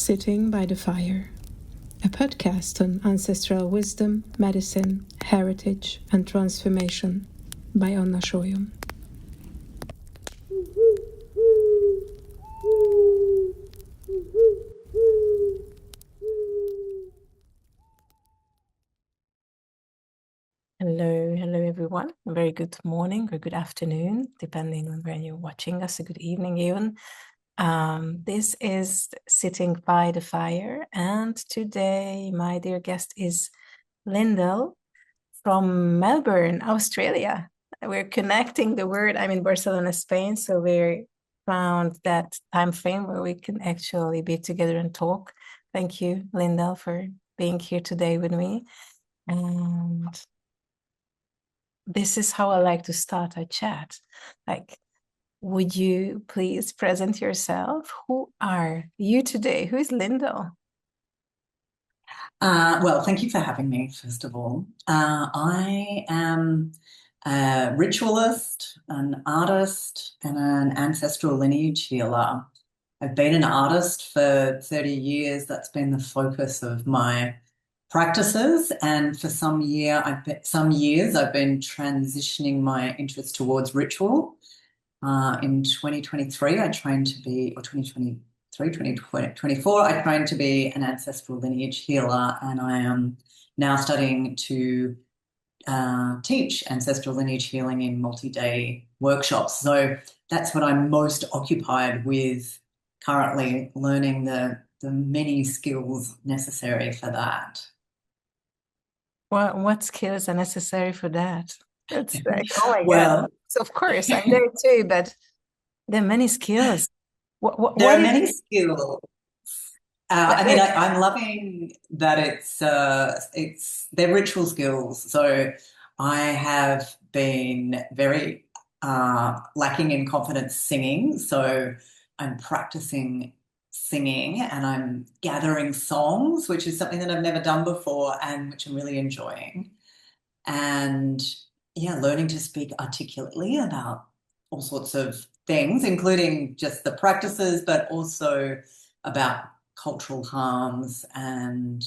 Sitting by the Fire, a podcast on ancestral wisdom, medicine, heritage, and transformation by Anna Shoyom. Hello everyone. A very good morning or good afternoon, depending on where you're watching us. A good evening even. This is Sitting by the Fire, and today my dear guest is Lyndal from Melbourne, Australia. We're connecting the word. I'm in Barcelona, Spain, so we found that time frame where we can actually be together and talk. Thank you, Lyndal, for being here today with me. And this is how I like to start a chat. Like, would you please present yourself? Who are you today? Who is Lyndal? Well, thank you for having me, first of all. I am a ritualist, an artist, and an ancestral lineage healer. I've been an artist for 30 years. That's been the focus of my practices. And for some years, I've been transitioning my interest towards ritual. In 2023, I trained to be, or 2023, 2024, I trained to be an ancestral lineage healer, and I am now studying to teach ancestral lineage healing in multi-day workshops. So that's what I'm most occupied with currently, learning the many skills necessary for that. What skills are necessary for that? That's like, oh my Well, God. So of course, I'm there too, but there are many skills. there What are is many skills. I'm loving that they're ritual skills. So I have been very lacking in confidence singing. So I'm practicing singing and I'm gathering songs, which is something that I've never done before and which I'm really enjoying. And yeah, learning to speak articulately about all sorts of things, including just the practices, but also about cultural harms. And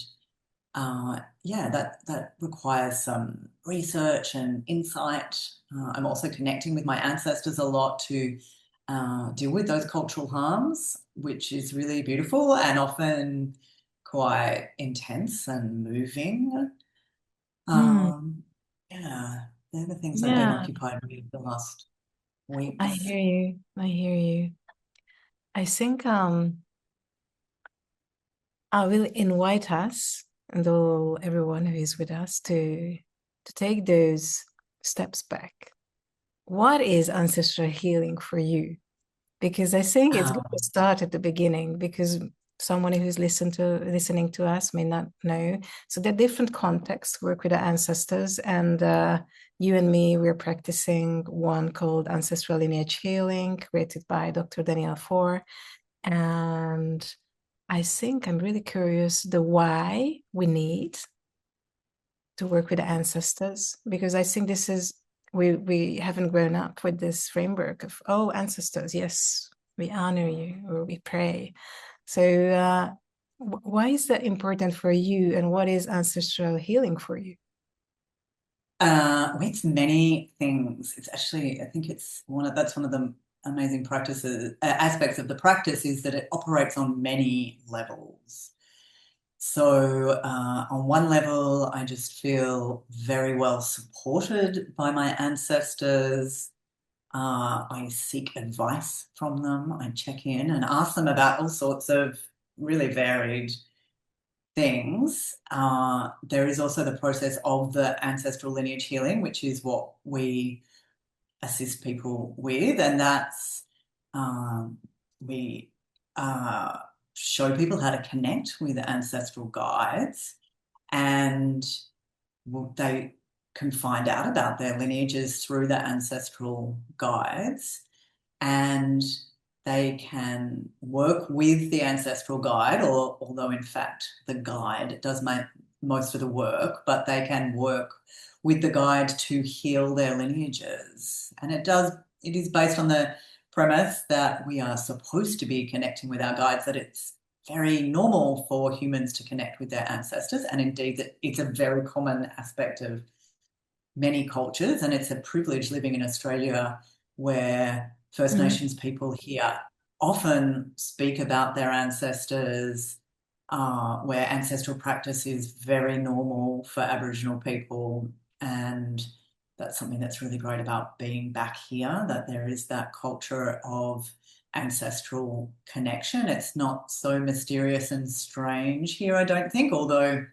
that requires some research and insight. I'm also connecting with my ancestors a lot to deal with those cultural harms, which is really beautiful and often quite intense and moving. Yeah, they're the things I've been occupied with the last weeks. I hear you. I hear you. I think I will invite us and all everyone who is with us to take those steps back. What is ancestral healing for you? Because I think it's good to start at the beginning, because someone who's listening to us may not know. So there are different contexts to work with the ancestors, and you and me, we're practicing one called Ancestral Lineage Healing, created by Dr. Daniel Four. And I think I'm really curious the why we need to work with the ancestors, because I think this is we haven't grown up with this framework of, oh, ancestors, yes, we honor you or we pray. So why is that important for you, and what is ancestral healing for you? It's many things. It's actually, I think that's one of the amazing aspects of the practice, is that it operates on many levels. So on one level, I just feel very well supported by my ancestors. I seek advice from them. I check in and ask them about all sorts of really varied things. There is also the process of the ancestral lineage healing, which is what we assist people with, and that's we show people how to connect with ancestral guides, and they can find out about their lineages through the ancestral guides, and they can work with the ancestral guide, or although in fact the guide does most of the work, but they can work with the guide to heal their lineages. And it is based on the premise that we are supposed to be connecting with our guides, that it's very normal for humans to connect with their ancestors, and indeed that it's a very common aspect of many cultures, and it's a privilege living in Australia where First Mm. Nations people here often speak about their ancestors, where ancestral practice is very normal for Aboriginal people. And that's something that's really great about being back here, that there is that culture of ancestral connection. It's not so mysterious and strange here, I don't think, although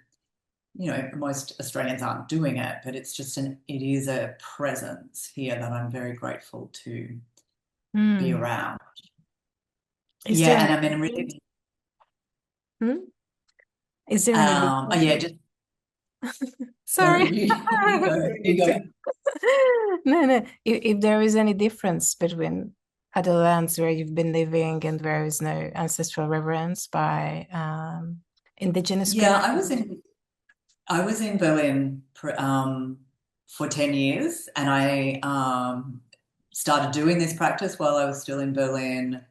most Australians aren't doing it, but it's just it is a presence here that I'm very grateful to be Mm. around. Is Yeah, there and any I mean, difference? really, Hmm? Is there any yeah, difference? just sorry, Sorry. you go, you Me too. go. No, no. If there is any difference between other lands where you've been living and there is no ancestral reverence by indigenous Yeah, people. I was in Berlin for 10 years, and I started doing this practice while I was still in Berlin.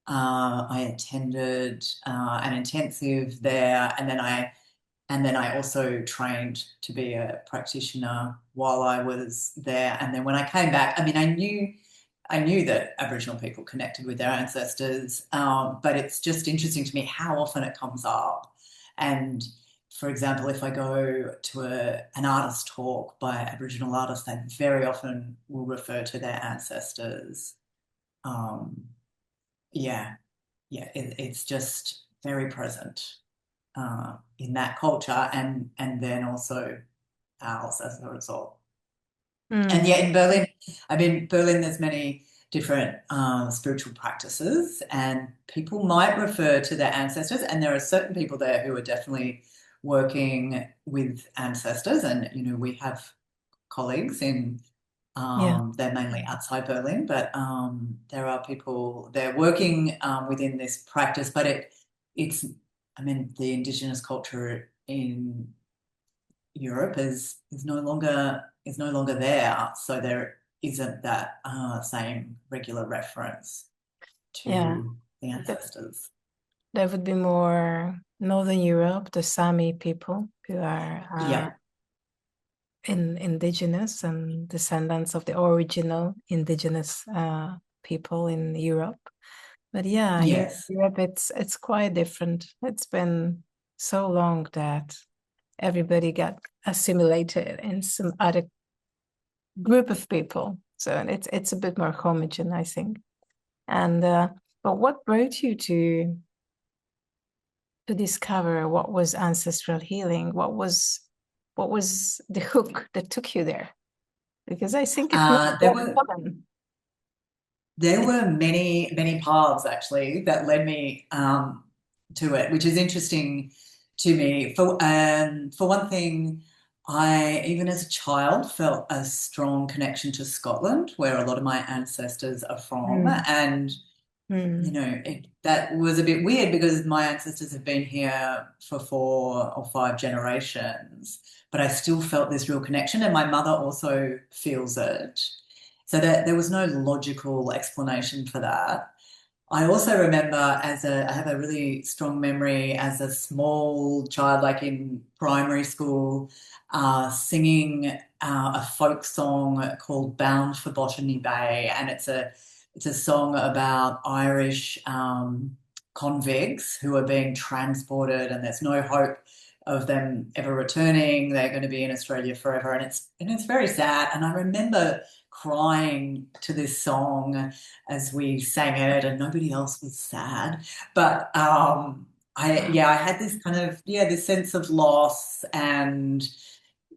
I attended an intensive there, and then I also trained to be a practitioner while I was there. And then when I came back, I mean, I knew that Aboriginal people connected with their ancestors, but it's just interesting to me how often it comes up. And for example, if I go to an artist talk by Aboriginal artists, they very often will refer to their ancestors. Um, yeah, yeah, it's just very present in that culture, and then also ours as a result. And Mm, yet in Berlin, I mean, Berlin, there's many different spiritual practices, and people might refer to their ancestors, and there are certain people there who are definitely working with ancestors, and we have colleagues in yeah, they're mainly outside Berlin, but there are people they're working within this practice, but it's I mean the Indigenous culture in Europe is no longer there, so there isn't that same regular reference yeah. to the Th- ancestors. There would be more Northern Europe, the Sami people who are Yeah, indigenous and descendants of the original indigenous people in Europe. But yeah, here in yes. Europe, it's quite different. It's been so long that everybody got assimilated in some other group of people. So it's a bit more homogen, I think. And but what brought you to discover what was ancestral healing? What was the hook that took you there? Because I think it's not Uh, there that were common. there It's were many paths actually that led me to it, which is interesting to me. For one thing, I even as a child felt a strong connection to Scotland, where a lot of my ancestors are from, mm, and mm, that was a bit weird because my ancestors have been here for 4 or 5 generations, but I still felt this real connection, and my mother also feels it. So that there was no logical explanation for that. I also remember I have a really strong memory as a small child, like in primary school, singing a folk song called "Bound for Botany Bay," and it's a song about Irish convicts who are being transported, and there's no hope of them ever returning. They're going to be in Australia forever, and it's very sad. And I remember crying to this song as we sang it, and nobody else was sad. But I had this kind of this sense of loss and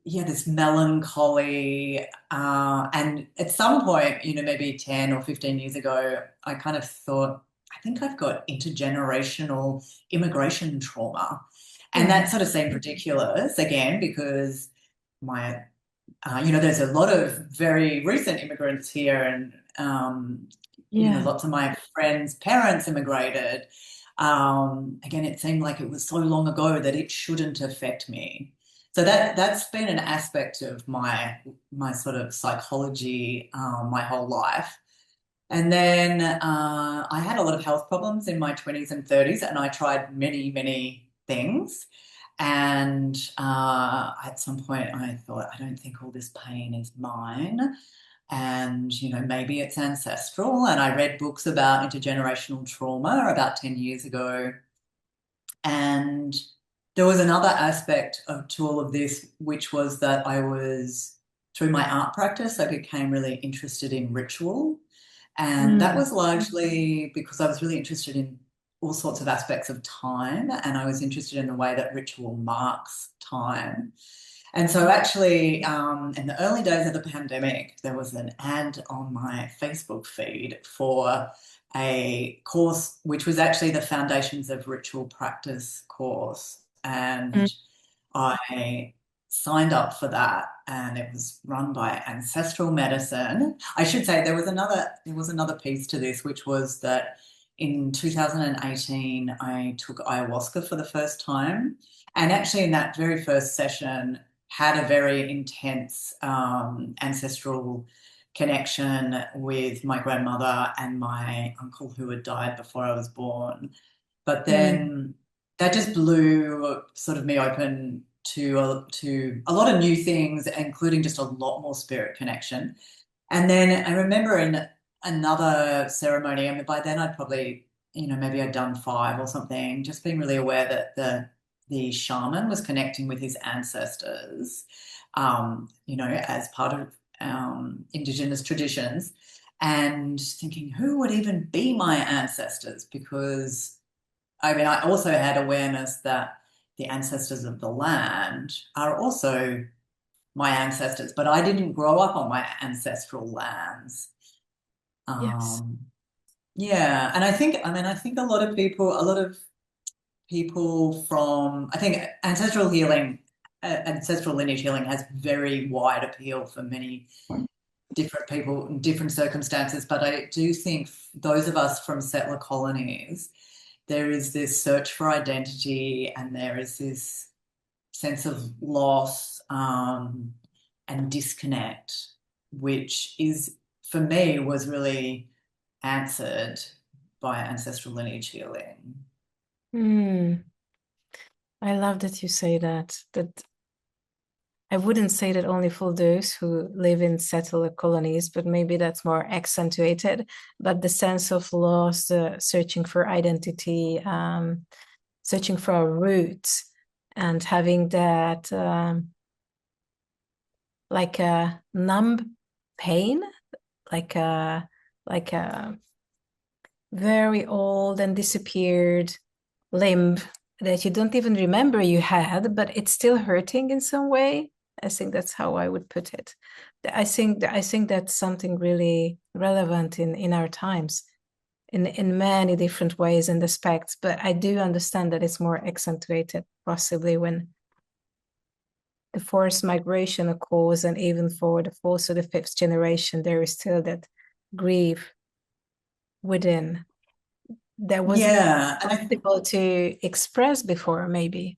this melancholy. And at some point, maybe 10 or 15 years ago, I kind of thought, I think I've got intergenerational immigration trauma. And mm, that sort of seemed ridiculous again because my there's a lot of very recent immigrants here, and yeah, lots of my friends' parents immigrated. Again, it seemed like it was so long ago that it shouldn't affect me. So that's been an aspect of my sort of psychology my whole life. And then I had a lot of health problems in my 20s and 30s, and I tried many, many things. And at some point, I thought, I don't think all this pain is mine. And, maybe it's ancestral. And I read books about intergenerational trauma about 10 years ago. And there was another aspect to all of this, which was that through my art practice, I became really interested in ritual. And that Mm, was largely because I was really interested in all sorts of aspects of time. And I was interested in the way that ritual marks time. And so, actually, in the early days of the pandemic, there was an ad on my Facebook feed for a course, which was actually the Foundations of Ritual Practice course. mm, And I signed up for that, and it was run by Ancestral Medicine. I should say there was another piece to this, which was that in 2018 I took ayahuasca for the first time, and actually in that very first session had a very intense ancestral connection with my grandmother and my uncle who had died before I was born. But mm, then that just blew sort of me open to a lot of new things, including just a lot more spirit connection. And then I remember in another ceremony, I mean, by then I'd probably, maybe I'd done five or something, just being really aware that the shaman was connecting with his ancestors, as part of Indigenous traditions, and thinking, who would even be my ancestors? Because I mean, I also had awareness that the ancestors of the land are also my ancestors, but I didn't grow up on my ancestral lands. yes. Um, yeah, and I think a lot of people from, I think ancestral lineage healing has very wide appeal for many different people in different circumstances. But I do think those of us from settler colonies, there is this search for identity, and there is this sense of loss and disconnect, which is, for me, was really answered by ancestral lineage healing. Mm, I love that you say that. That I wouldn't say that only for those who live in settled colonies, but maybe that's more accentuated. But the sense of loss, searching for identity, searching for our roots, and having that like a numb pain, like a very old and disappeared limb that you don't even remember you had, but it's still hurting in some way. I think that's how I would put it. I think that's something really relevant in our times, in many different ways and aspects. But I do understand that it's more accentuated, possibly when the forced migration occurs, and even for the fourth or the fifth generation, there is still that grief within that wasn't Yeah, and possible to express before, maybe.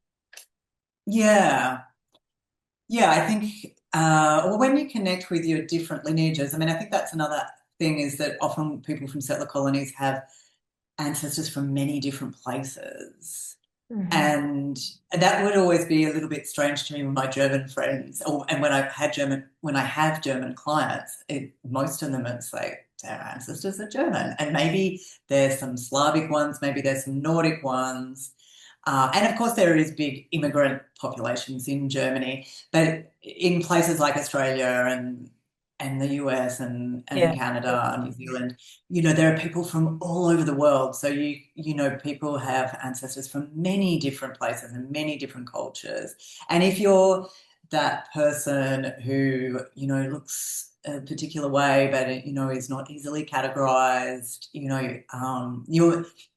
yeah, yeah, I think well, when you connect with your different lineages, I mean, I think that's another thing, is that often people from settler colonies have ancestors from many different places. Mhm. And that would always be a little bit strange to me with my German friends, and when I have German clients, most of them, it's like their ancestors are German, and maybe there's some Slavic ones, maybe there's some Nordic ones, and of course there is big immigrant populations in Germany, but in places like Australia and the US and Yeah. Canada and New Zealand, there are people from all over the world. So people have ancestors from many different places and many different cultures. And if you're that person who, looks a particular way, but is not easily categorized,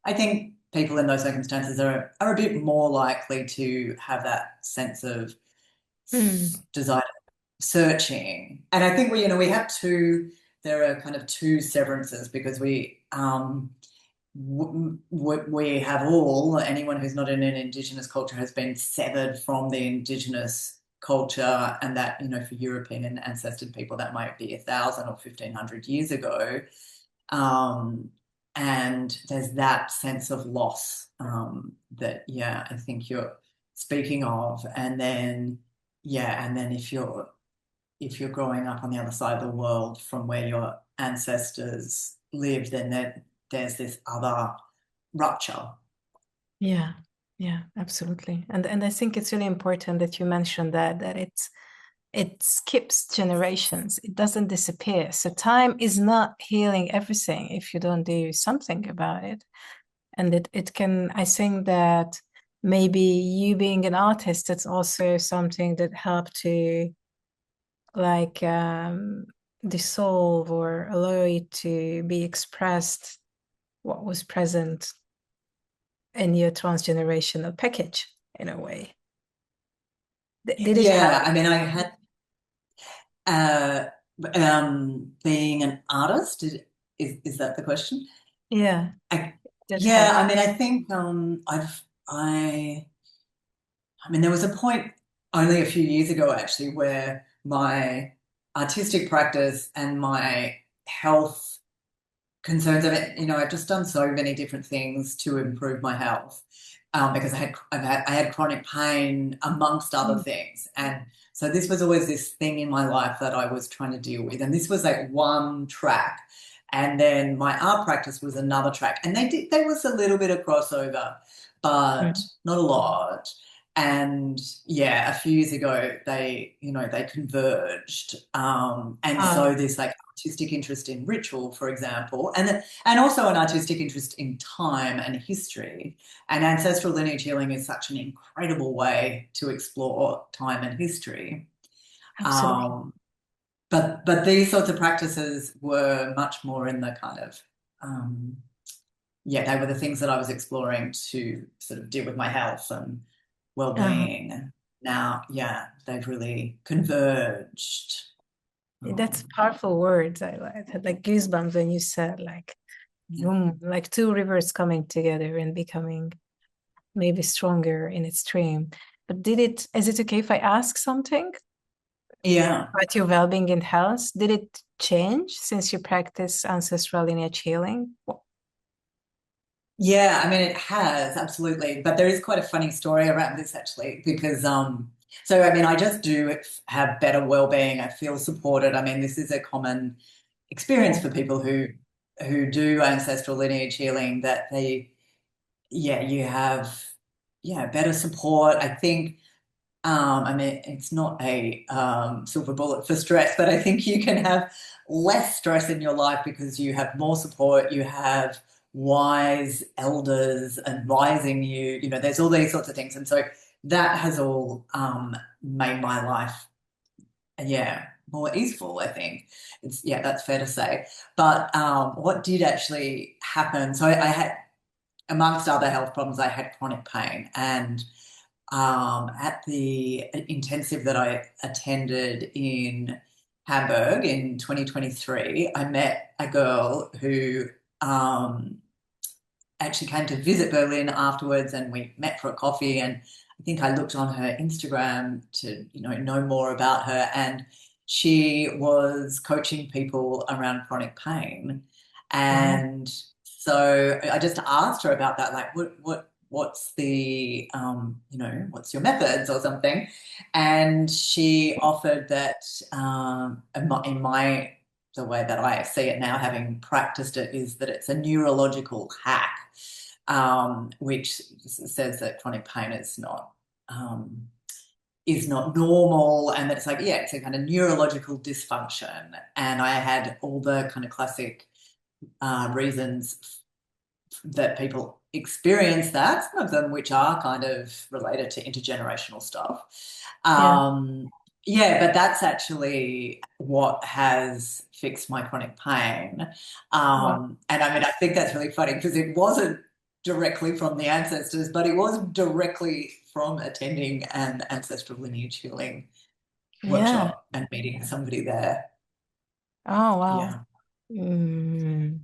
I think people in those circumstances are a bit more likely to have that sense of Mm. desire searching. And I think we have there are kind of two severances, because we have anyone who's not in an Indigenous culture has been severed from the Indigenous culture, and that, for European and ancestor people, that might be 1,000 or 1,500 years ago. Um, and there's that sense of loss that, yeah, I think you're speaking of. And then, yeah, and then if you're growing up on the other side of the world from where your ancestors lived, then there's this other rupture. Yeah, yeah, absolutely. And I think it's really important that you mentioned that it skips generations. It doesn't disappear. So time is not healing everything if you don't do something about it. And it can, I think that maybe you being an artist, that's also something that helped to like dissolve or allow it to be expressed what was present in your transgenerational package in a way. Did it Yeah, help? I mean, I had uh, being an artist. Is that the question? Yeah, I, that yeah, helped. I mean, I think I mean, there was a point only a few years ago actually where my artistic practice and my health concerns of it, I've just done so many different things to improve my health because I had chronic pain amongst other Mm, things, and so this was always this thing in my life that I was trying to deal with, and this was like one track, and then my art practice was another track, and there was a little bit of crossover, but mm. not a lot. And yeah, a few years ago they converged, and Ah, so this like artistic interest in ritual, for example, and also an artistic interest in time and history. And ancestral lineage healing is such an incredible way to explore time and history. absolutely. Um, but these sorts of practices were much more in the kind of yeah, they were the things that I was exploring to sort of deal with my health and Uh, well-being. Now, yeah, they've really converged. that's Um, powerful words. I had like goosebumps when you said like yeah. boom, like two rivers coming together and becoming maybe stronger in its stream. But is it okay if I ask something Yeah. about your well-being and health? Did it change since you practice ancestral lineage healing? Yeah, I mean it has absolutely, but there is quite a funny story around this actually because so I mean I just do have better well-being. I feel supported. I mean this is a common experience Yeah, for people who do ancestral lineage healing that they yeah, you have yeah, better support. I think I mean it's not a silver bullet for stress, but I think you can have less stress in your life because you have more support, you have wise elders advising you, there's all these sorts of things. And so that has all made my life, yeah, more easeful, I think. Yeah, that's fair to say. But what did actually happen? So I had, amongst other health problems, I had chronic pain. And at the intensive that I attended in Hamburg in 2023, I met a girl who um, actually came to visit Berlin afterwards, and we met for a coffee. And I think I looked on her Instagram to, know more about her. And she was coaching people around chronic pain. wow. And so I just asked her about that, like, what's the, what's your methods or something? And she offered that the way that I see it now, having practiced it, is that it's a neurological hack, which says that chronic pain is not normal, and that it's like, yeah, it's a kind of neurological dysfunction. And I had all the kind of classic reasons that people experience that, some of them which are kind of related to intergenerational stuff. Yeah. Yeah, but that's actually what has fixed my chronic pain. Wow. And I mean, I think that's really funny because it wasn't directly from the ancestors, but it was directly from attending an ancestral lineage healing Yeah. workshop and meeting somebody there. Oh, wow. Yeah. Mm.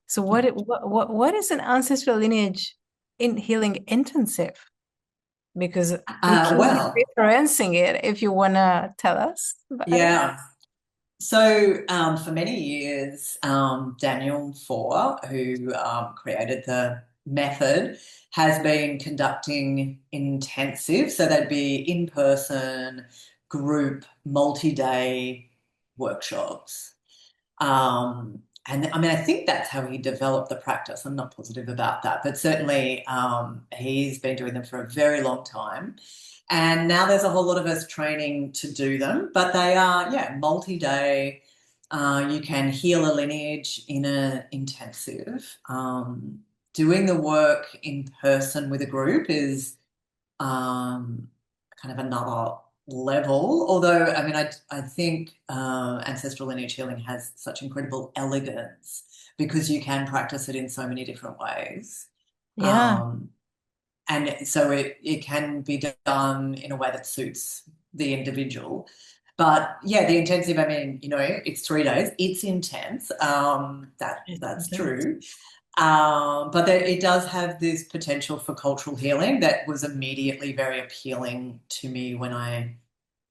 So Yeah. what is an ancestral lineage in healing intensive? Because we keep Well, referencing it if you wanna tell us about it. yeah. So for many years, Daniel Four, who created the method, has been conducting intensive. So they'd be in-person, group, multi-day workshops. And I mean, I think that's how he developed the practice. I'm not positive about that, but certainly he's been doing them for a very long time. And now there's a whole lot of us training to do them, but they are, yeah, multi-day. You can heal a lineage in an intensive. Doing the work in person with a group is kind of another level. Although, I mean, I think ancestral lineage healing has such incredible elegance because you can practice it in so many different ways. Yeah, Um, and so it can be done in a way that suits the individual. But yeah, the intensive, I mean, it's 3 days. It's intense. That's it true. But it does have this potential for cultural healing that was immediately very appealing to me when I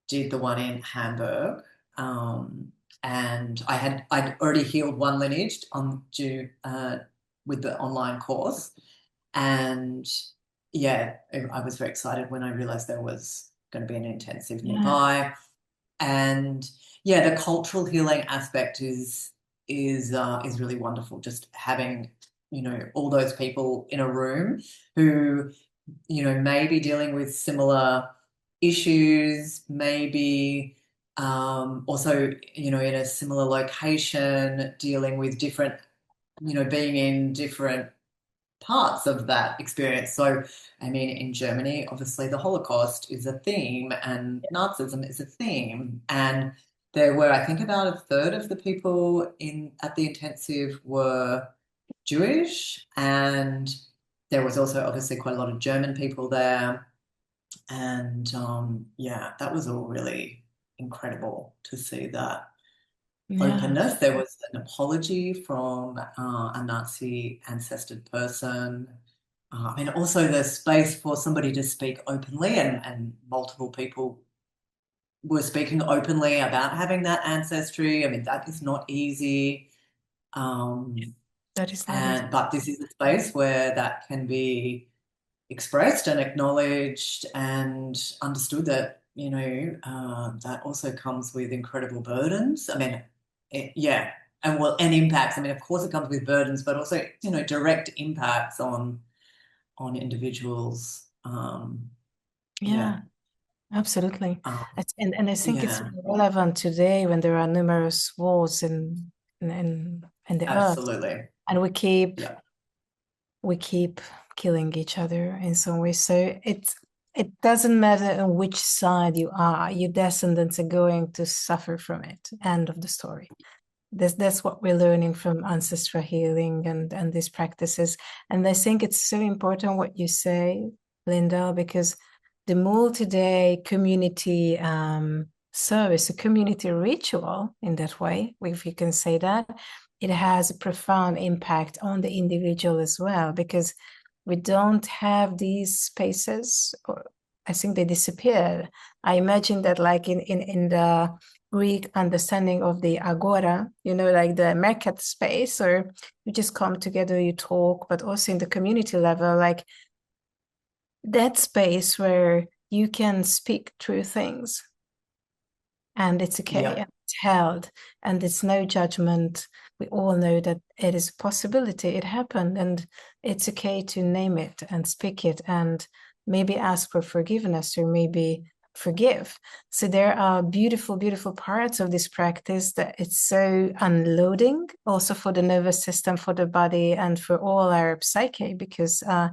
did the one in Hamburg. Um, and I'd already healed one lineage with the online course. And yeah, I was very excited when I realized there was going to be an intensive yeah, nearby. And yeah, the cultural healing aspect is really wonderful. Just having, all those people in a room who, may be dealing with similar issues, maybe also, in a similar location, dealing with different, being in different parts of that experience. So, I mean, in Germany, obviously the Holocaust is a theme and Nazism is a theme. And there were, I think, about a third of the people in at the intensive were Jewish, and there was also obviously quite a lot of German people there. And yeah, that was all really incredible to see that yeah, openness. There was an apology from a Nazi ancestor person. I mean, also the space for somebody to speak openly, and multiple people were speaking openly about having that ancestry. I mean, that is not easy. Um, that is not easy. but this is a space where that can be expressed and acknowledged and understood that, that also comes with incredible burdens. I mean, yeah, and impacts. I mean, of course, it comes with burdens, but also, direct impacts on individuals. Yeah, Yeah, absolutely. um, And I think it's yeah, relevant today when there are numerous wars in the earth, absolutely. and Yeah, we keep killing each other in some way. So it doesn't matter on which side you are, your descendants are going to suffer from it. End of the story. That's what we're learning from ancestral healing and these practices. And I think it's so important what you say, Linda, because the multi-day community service, a community ritual in that way, if you can say that, it has a profound impact on the individual as well, because we don't have these spaces, or I think they disappeared. I imagine that like in the Greek understanding of the agora, like the market space, or you just come together, you talk, but also in the community level, like that space where you can speak through things and it's okay yeah, and it's held and it's no judgment. We all know that it is a possibility, it happened, and it's okay to name it and speak it and maybe ask for forgiveness or maybe forgive. So there are beautiful, beautiful parts of this practice that it's so unloading also for the nervous system, for the body, and for all our psyche, because I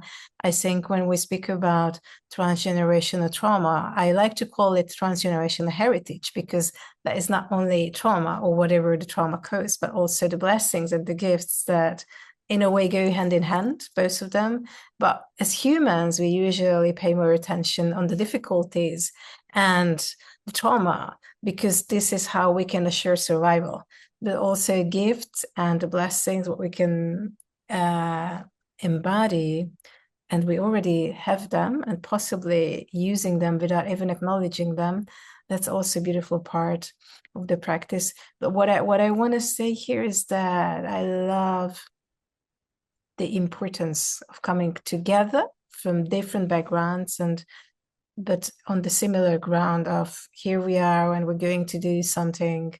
think when we speak about transgenerational trauma, I like to call it transgenerational heritage, because that is not only trauma or whatever the trauma caused, but also the blessings and the gifts that in a way go hand in hand, both of them. But as humans, we usually pay more attention on the difficulties and the trauma, because this is how we can assure survival. But also gifts and the blessings, what we can embody, and we already have them and possibly using them without even acknowledging them, That's also a beautiful part of the practice. But what I want to say here is that I love the importance of coming together from different backgrounds, and but on the similar ground of here we are and we're going to do something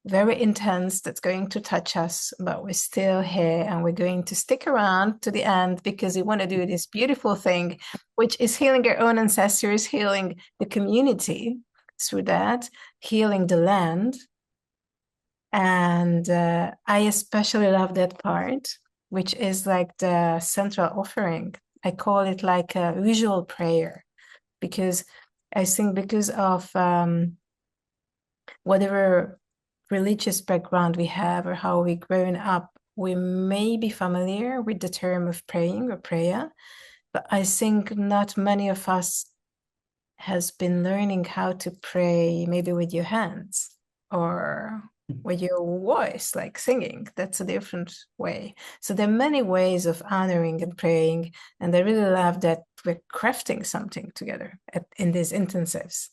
very intense that's going to touch us, but we're still here and we're going to stick around to the end because we want to do this beautiful thing, which is healing our own ancestors, healing the community through that, healing the land. And I especially love that part, which is like the central offering. I call it like a visual prayer, because I think because of whatever religious background we have or how we grown up, we may be familiar with the term of praying or prayer, but I think not many of us has been learning how to pray maybe with your hands or with your voice, like singing. That's a different way. So there are many ways of honoring and praying, and I really love that we're crafting something together in these intensives.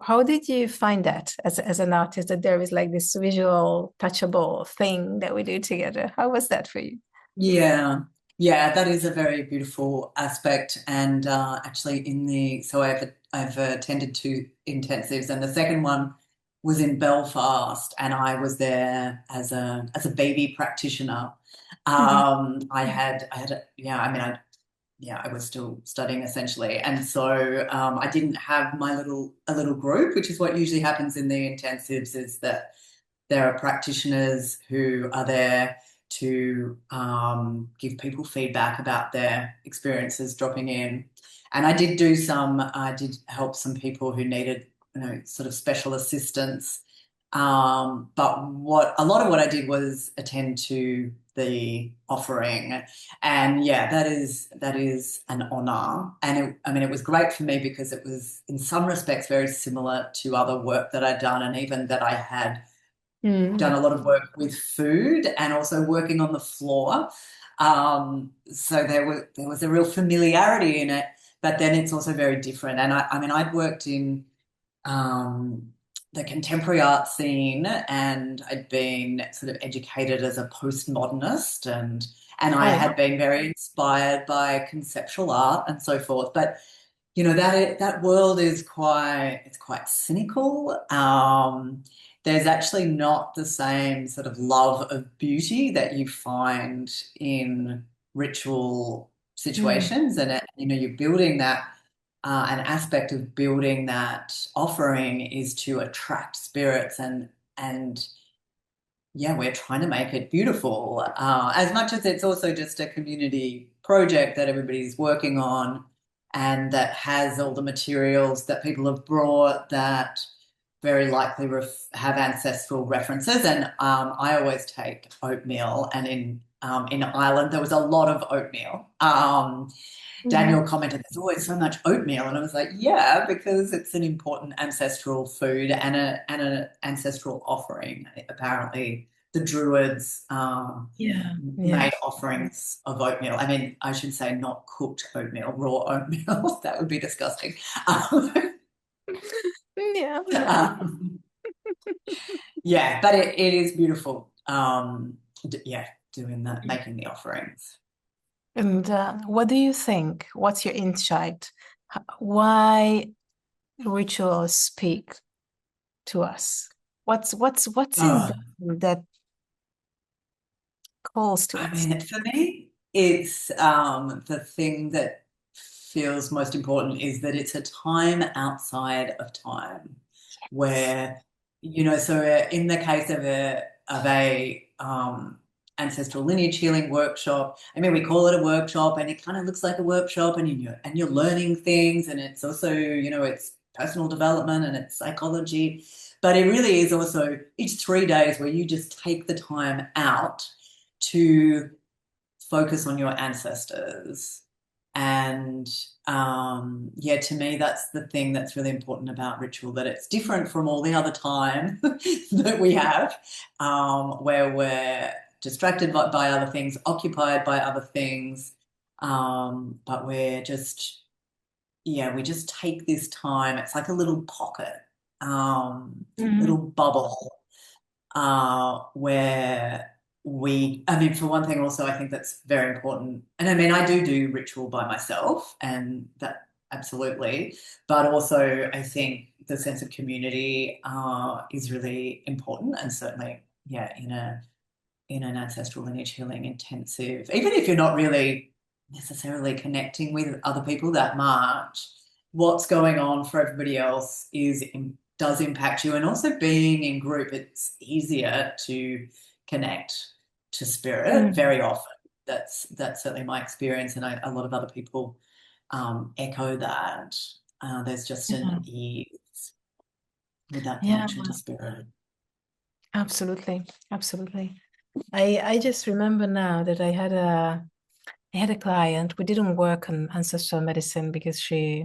How did you find that as an artist, that there is like this visual, touchable thing that we do together? How was that for you? Yeah, yeah, that is a very beautiful aspect. And actually, so I've attended two intensives, and the second one was in Belfast, and I was there as a baby practitioner. Mhm. Yeah, I mean, I was still studying essentially, and so I didn't have a little group, which is what usually happens in the intensives, is that there are practitioners who are there to give people feedback about their experiences dropping in. And I did help some people who needed, sort of special assistance. But a lot of what I did was attend to the offering. And yeah, that is an honor. And I mean, it was great for me because it was in some respects very similar to other work that I'd done, and even that I had done Mm. a lot of work with food and also working on the floor. So there was a real familiarity in it, but then it's also very different. And I mean, I'd worked in the contemporary art scene, and I'd been sort of educated as a postmodernist, and I Oh yeah. had been very inspired by conceptual art and so forth. But that world is quite cynical. There's actually not the same sort of love of beauty that you find in ritual Mm. situations, and you're building that. An aspect of building that offering is to attract spirits, and yeah, we're trying to make it beautiful. As much as it's also just a community project that everybody's working on and that has all the materials that people have brought that very likely have ancestral references. And I always take oatmeal, and in Ireland there was a lot of oatmeal. Mm. Daniel commented, "There's always so much oatmeal," and I was like, "Yeah, because it's an important ancestral food and an ancestral offering." Apparently, the Druids Yeah, yeah. made offerings of oatmeal. I mean, I should say not cooked oatmeal, raw oatmeal. That would be disgusting. Um, Yeah. um, yeah, but it is beautiful. Yeah, doing that, making the offerings. And what do you think? What's your insight? Why rituals speak to us? What's in Oh, them that calls to I us? mean, for me, it's the thing that feels most important is that it's a time outside of time, where so in the case of a ancestral lineage healing workshop, I mean, we call it a workshop, and it kind of looks like a workshop, and you're learning things, and it's also it's personal development and it's psychology, but it really is also it's 3 days where you just take the time out to focus on your ancestors. And yeah, to me, that's the thing that's really important about ritual, that it's different from all the other time that we have, where we're distracted by other things, occupied by other things. But we just take this time. It's like a little pocket. Mm. little bubble where I mean, for one thing, also, I think that's very important. And I mean, I do ritual by myself, and that absolutely. But also, I think the sense of community is really important, and certainly, yeah, in an ancestral lineage healing intensive, even if you're not really necessarily connecting with other people that much, what's going on for everybody else does impact you. And also being in group, it's easier to connect to spirit Mm. very often. That's certainly my experience, and a lot of other people echo that. There's just Yeah. an ease with that Yeah, connection to spirit. absolutely. Absolutely. I just remember now that I had a client. We didn't work on ancestral medicine because she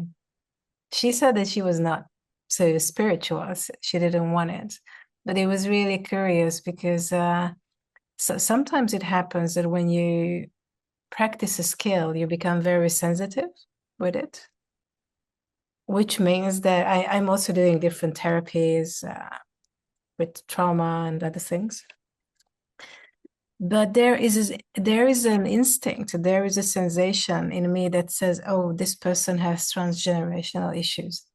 said that she was not so spiritual. She didn't want it. But it was really curious because so sometimes it happens that when you practice a skill, you become very sensitive with it, which means that I'm also doing different therapies with trauma and other things. But there is an instinct, there is a sensation in me that says, "Oh, this person has transgenerational issues."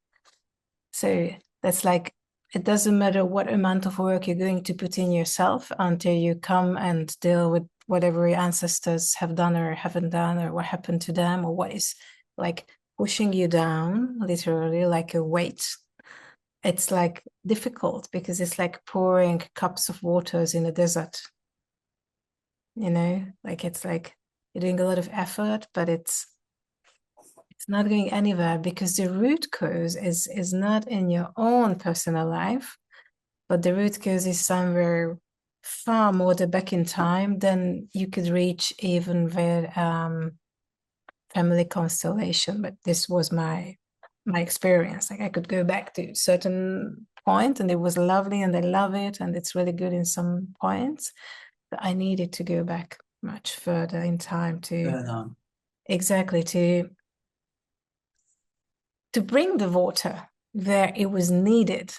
So that's like it doesn't matter what amount of work you're going to put in yourself until you come and deal with whatever your ancestors have done or haven't done, or what happened to them, or what is like pushing you down, literally like a weight. It's like difficult because it's like pouring cups of waters in a desert, like it's like you're doing a lot of effort, but it's not going anywhere because the root cause is not in your own personal life, but the root cause is somewhere far more back in time than you could reach even with family constellation. But this was my experience. Like I could go back to a certain point and it was lovely and I love it and it's really good in some points. But I needed to go back much further in time to Further. exactly to bring the water where it was needed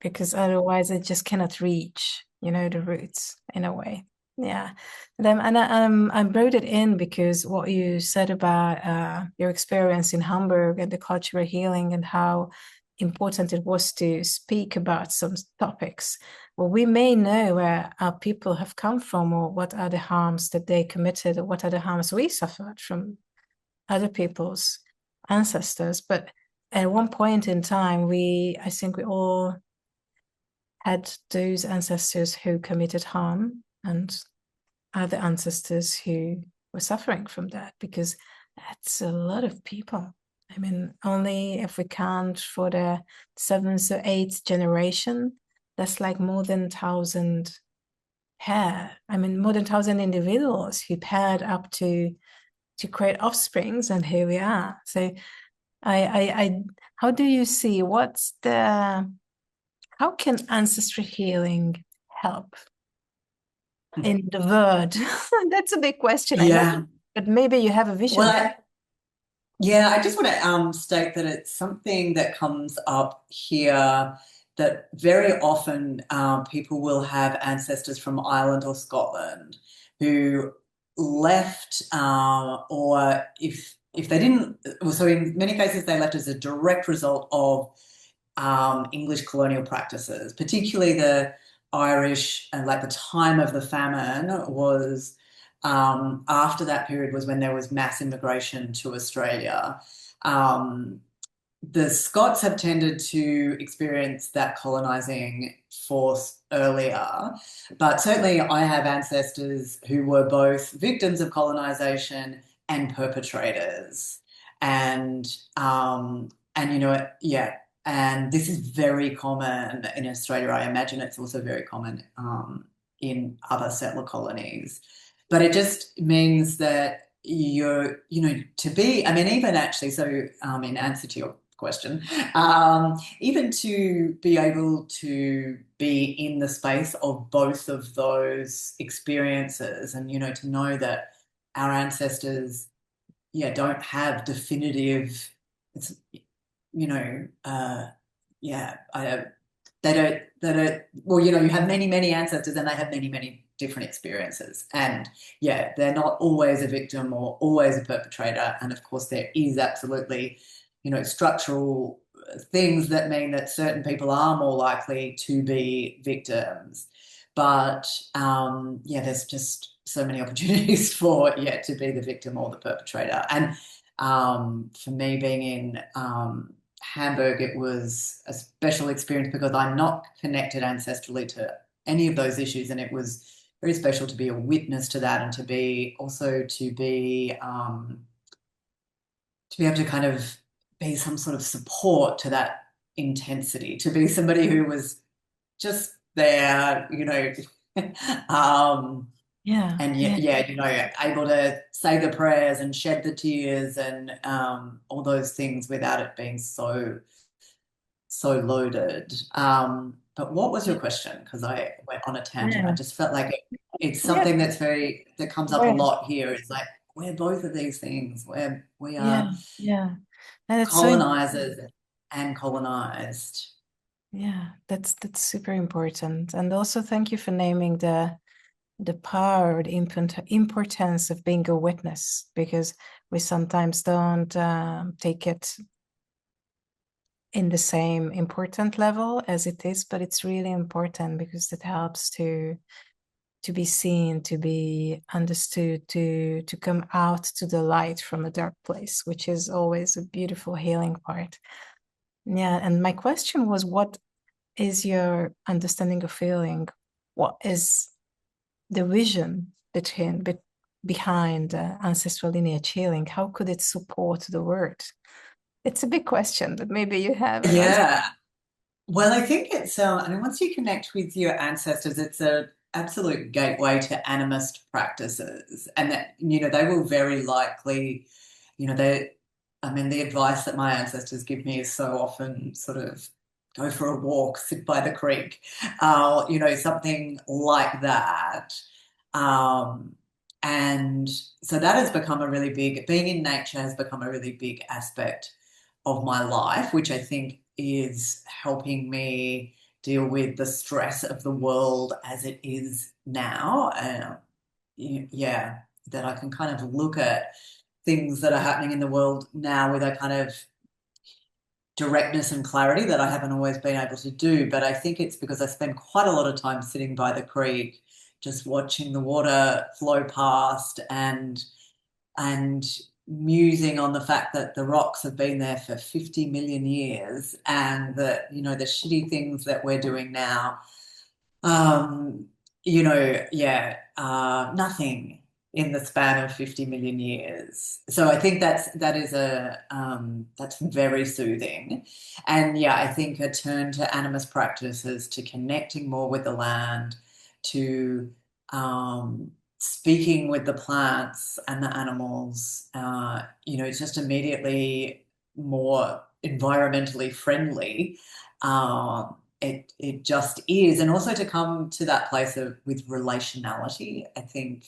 because otherwise it just cannot reach, the roots in a way. Yeah. I brought it in because what you said about your experience in Hamburg and the cultural healing and how important it was to speak about some topics. Well, we may know where our people have come from or what are the harms that they committed or what are the harms we suffered from other people's ancestors. But at one point in time, I think we all had those ancestors who committed harm and other ancestors who were suffering from that because that's a lot of people. I mean, only if we count for the seventh or eighth generation, that's like more than 1,000 pair. I mean, more than 1,000 individuals who paired up to create offsprings, and here we are. So, I how do you see how can ancestral healing help in the word? That's a big question, I know, Yeah. but maybe you have a Well, vision. yeah, I just want to state that it's something that comes up here that very often people will have ancestors from Ireland or Scotland who left, or if they didn't, well, so in many cases they left as a direct result of English colonial practices, particularly the Irish, and like the time of the famine was after that period was when there was mass immigration to Australia. Um, the Scots have tended to experience that colonizing force earlier, but certainly I have ancestors who were both victims of colonization and perpetrators. And yeah, and this is very common in Australia. I imagine it's also very common in other settler colonies. But it just means that to be, I mean, even actually, so in answer to your question, even to be able to be in the space of both of those experiences and, to know that our ancestors, yeah, don't have definitive, it's, you know, uh, yeah, they don't, well, you have many, many ancestors and they have many, many different experiences. And yeah, they're not always a victim or always a perpetrator. And of course, there is absolutely, structural things that mean that certain people are more likely to be victims. But yeah, there's just so many opportunities for, yeah, to be the victim or the perpetrator. And for me, being in Hamburg, it was a special experience because I'm not connected ancestrally to any of those issues, and it was very special to be a witness to that, and to be also to be able to kind of be some sort of support to that intensity, to be somebody who was just there, um, Yeah, and yeah, yeah, able to say the prayers and shed the tears and all those things without it being so loaded. But what was your question? Because I went on a tangent. I yeah, just felt like it's yeah, something that comes up a right. lot here. It's like we're both of these things. We Yeah, are yeah. And it's so colonizers and colonized. yeah, that's super important. And also thank you for naming the power, the importance of being a witness, because we sometimes don't take it in the same important level as it is, but it's really important because it helps to be seen, to be understood, to come out to the light from a dark place, which is always a beautiful healing part. Yeah, and my question was, what is your understanding of feeling? What is the vision behind ancestral lineage healing? How could it support the world? It's a big question, but maybe you have an answer. Yeah. Well, I think it's I mean, once you connect with your ancestors, it's a absolute gateway to animist practices, and that they will very likely, they. I mean, the advice that my ancestors give me is so often sort of go for a walk, sit by the creek, something like that. Um, and so that has become a really big, being in nature has become a really big aspect of my life, which I think is helping me deal with the stress of the world as it is now. Yeah, that I can kind of look at things that are happening in the world now with a kind of directness and clarity that I haven't always been able to do. But I think it's because I spend quite a lot of time sitting by the creek, just watching the water flow past and musing on the fact that the rocks have been there for 50 million years and that, the shitty things that we're doing now, um, yeah, nothing in the span of 50 million years. So I think that's very soothing. And yeah, I think a turn to animist practices, to connecting more with the land, to speaking with the plants and the animals, it's just immediately more environmentally friendly. It just is, and also to come to that place of with relationality. I think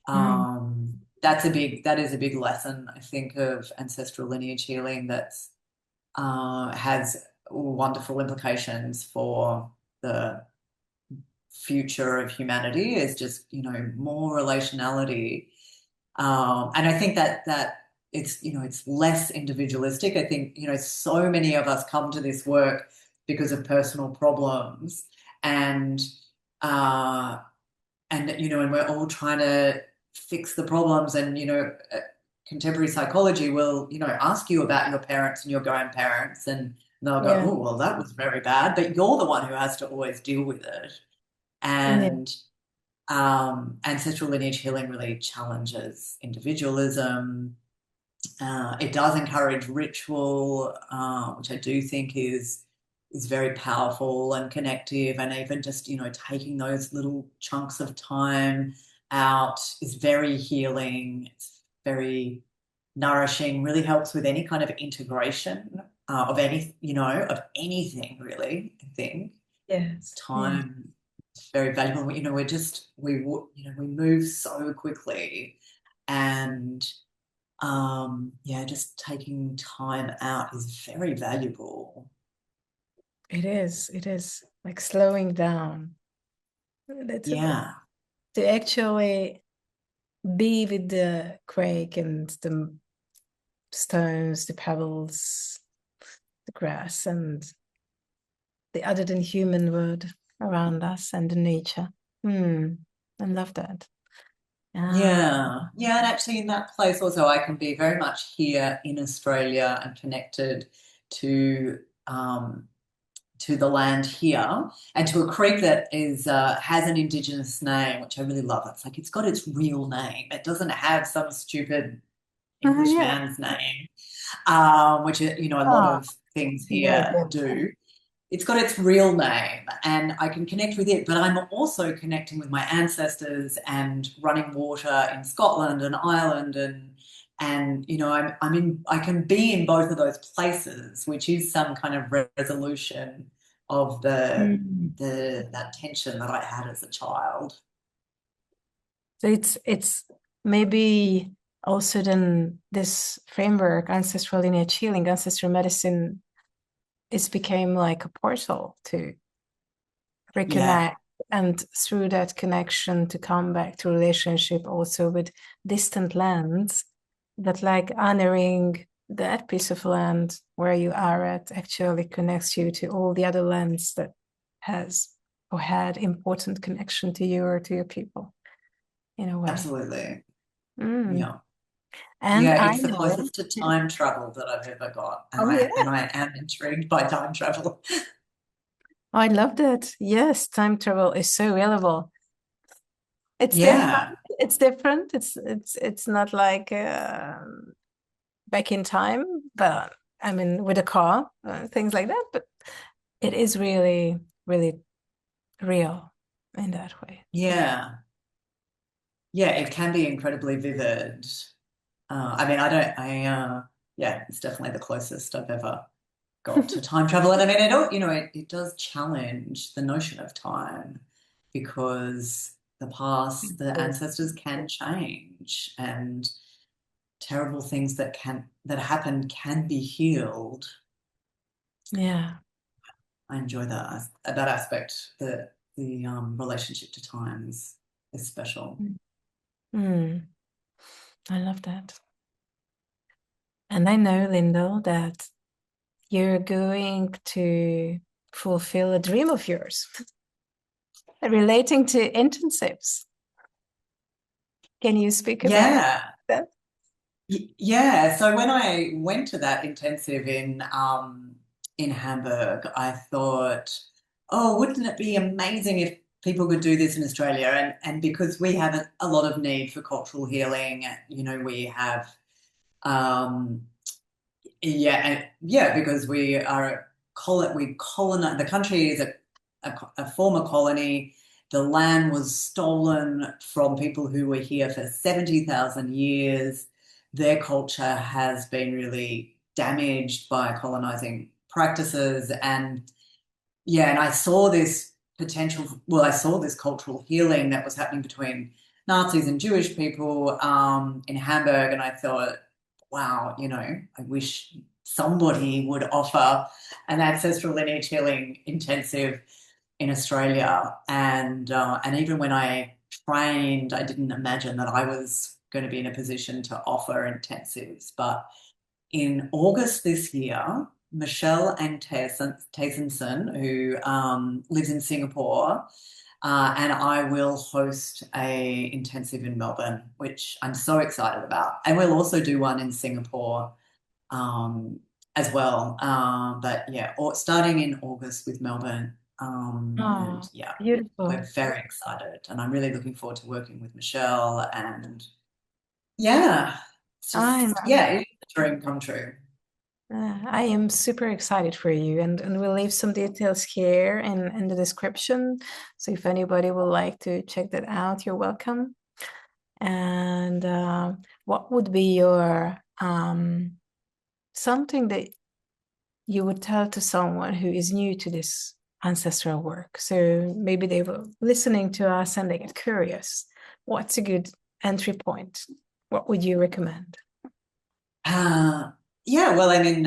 Mm, that is a big lesson. I think of ancestral lineage healing that's has wonderful implications for the future of humanity. Is just more relationality, and I think that it's less individualistic. I think so many of us come to this work because of personal problems, and uh, and we're all trying to fix the problems. And contemporary psychology will ask you about your parents and your grandparents, and they'll go, yeah, oh well, that was very bad, but you're the one who has to always deal with it. yeah, And ancestral lineage healing really challenges individualism. It does encourage ritual, which I do think is very powerful and connective, and even just taking those little chunks of time out is very healing. It's very nourishing. Really helps with any kind of integration of of anything really. I think yes, yes. time is very valuable. We're just we move so quickly, and yeah, just taking time out is very valuable. It is like slowing down. That's it. Yeah. To actually be with the quake and the stones, the pebbles, the grass, and the other than human world around us and the nature. I love that. Ah, Yeah. Yeah. And actually, in that place, also, I can be very much here in Australia and connected to the land here and to a creek that is has an Indigenous name, which I really love. It's like it's got its real name. It doesn't have some stupid yeah. Englishman's name, which a lot Oh, of things very here good. do. It's got its real name and I can connect with it, but I'm also connecting with my ancestors and running water in Scotland and Ireland and I can be in both of those places, which is some kind of resolution of Mm. that tension that I had as a child. So it's maybe also then this framework, ancestral lineage healing, ancestral medicine, it became like a portal to Yeah, reconnect and through that connection to come back to relationship also with distant lands, that like honoring that piece of land where you are at actually connects you to all the other lands that has or had important connection to you or to your people in a way. absolutely. Mm. Yeah. And Yeah, I it's the know, closest to yeah. time travel that I've ever got. And Oh yeah, I am intrigued by time travel. I love that. Yes, time travel is so valuable. It's Yeah. different. It's different. It's not like back in time, but I mean with a car, things like that. But it is really, really real in that way. Yeah. Yeah, it can be incredibly vivid. I mean, I don't, yeah, it's definitely the closest I've ever got to time travel. And I mean, it does challenge the notion of time because the past, the ancestors can change and terrible things that happen can be healed. Yeah. I enjoy that aspect. The relationship to time is special. Mm, I love that. And I know, Lyndal, that you're going to fulfill a dream of yours relating to intensives. Can you speak about Yeah. that? Yeah, so when I went to that intensive in Hamburg, I thought, oh, wouldn't it be amazing if people could do this in Australia? And because we have a lot of need for cultural healing, we have because we are we colonize the country is a former colony. The land was stolen from people who were here for 70,000 years. Their culture has been really damaged by colonizing practices. And I saw this I saw this cultural healing that was happening between Nazis and Jewish people in Hamburg. And I thought, wow, I wish somebody would offer an ancestral lineage healing intensive in Australia. And even when I trained, I didn't imagine that I was going to be in a position to offer intensives. But in August this year, Michelle and Taysenson, who lives in Singapore, and I will host a intensive in Melbourne, which I'm so excited about. And we'll also do one in Singapore um, as well. But yeah, starting in August with Melbourne. And Oh, yeah, we're beautiful. very excited. And I'm really looking forward to working with Michelle. And yeah, it's I'm just, yeah, it's a dream come true. I am super excited for you, and we'll leave some details here in the description. So if anybody would like to check that out, you're welcome. And what would be your something that you would tell to someone who is new to this ancestral work? So maybe they were listening to us and they get curious. What's a good entry point? What would you recommend? Uh, Yeah, well, I mean,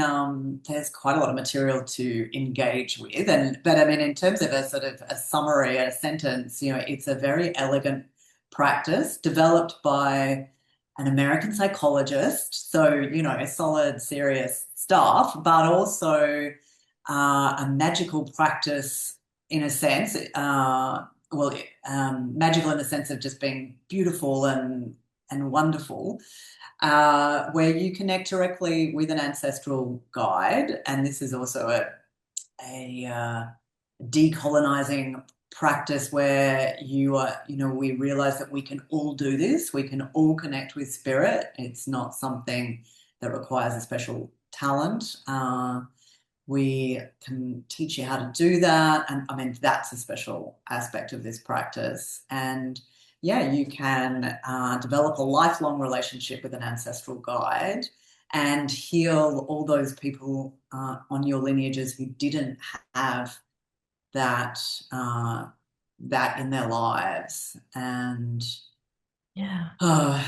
there's quite a lot of material to engage with, but I mean, in terms of a sort of a summary, a sentence, it's a very elegant practice developed by an American psychologist, so solid, serious stuff, but also a magical practice in a sense. Well, magical in the sense of just being beautiful and wonderful, where you connect directly with an ancestral guide. And this is also a decolonizing practice where we realize that we can all do this. We can all connect with spirit. It's not something that requires a special talent. We can teach you how to do that. And I mean, that's a special aspect of this practice. And yeah, you can develop a lifelong relationship with an ancestral guide and heal all those people on your lineages who didn't have that that in their lives. And Yeah.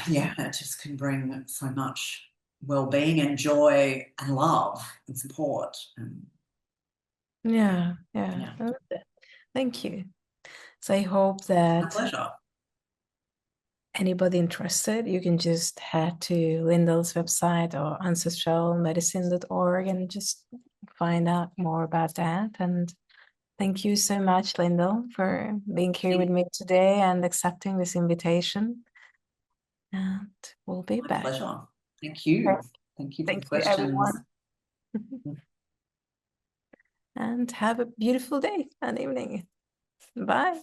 yeah, it just can bring so much well-being and joy and love and support. And Yeah. Yeah. yeah, I love that. Thank you. So I hope my that pleasure. anybody interested, you can just head to Lyndal's website or ancestralmedicine.org and just find out more about that. And thank you so much, Lyndal, for being here with me today and accepting this invitation. And we'll be My back. pleasure. Thank you. Thank you for the Thank you, questions. everyone. And have a beautiful day and evening. Bye.